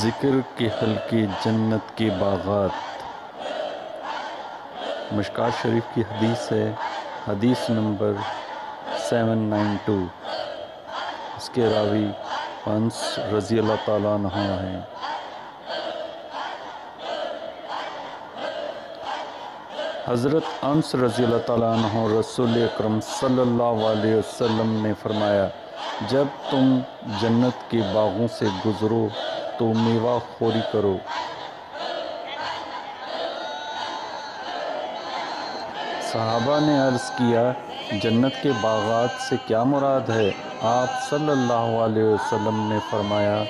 ذکر کے حلقے جنت کے باغات۔ مشکوٰۃ شریف کی حدیث ہے، حدیث نمبر 792۔ اس کے راوی انس رضی اللہ تعالیٰ عنہ ہیں۔ حضرت انس رضی اللہ تعالیٰ عنہ رسول اکرم صلی اللہ علیہ وسلم نے فرمایا، جب تم جنت کے باغوں سے گزرو تو میوہ خوری کرو۔ صحابہ نے عرض کیا، جنت کے باغات سے کیا مراد ہے؟ آپ صلی اللہ علیہ وسلم نے فرمایا،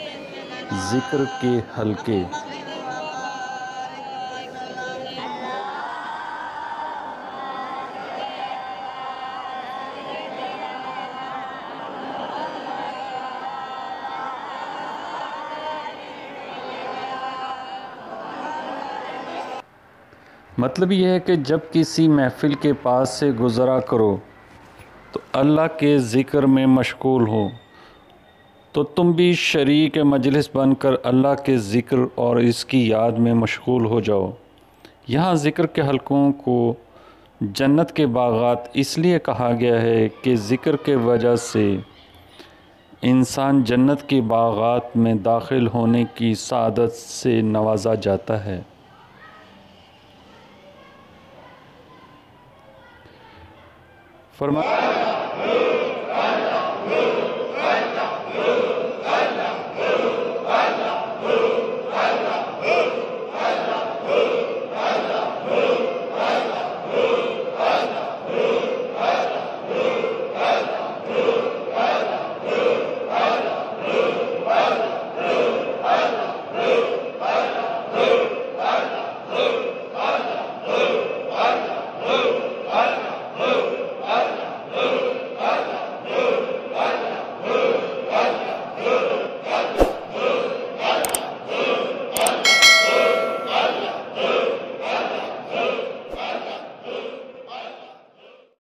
ذکر کے حلقے۔ مطلب یہ ہے کہ جب کسی محفل کے پاس سے گزرا کرو تو اللہ کے ذکر میں مشغول ہو، تو تم بھی شریک مجلس بن کر اللہ کے ذکر اور اس کی یاد میں مشغول ہو جاؤ۔ یہاں ذکر کے حلقوں کو جنت کے باغات اس لیے کہا گیا ہے کہ ذکر کے وجہ سے انسان جنت کے باغات میں داخل ہونے کی سعادت سے نوازا جاتا ہے۔ فرمایا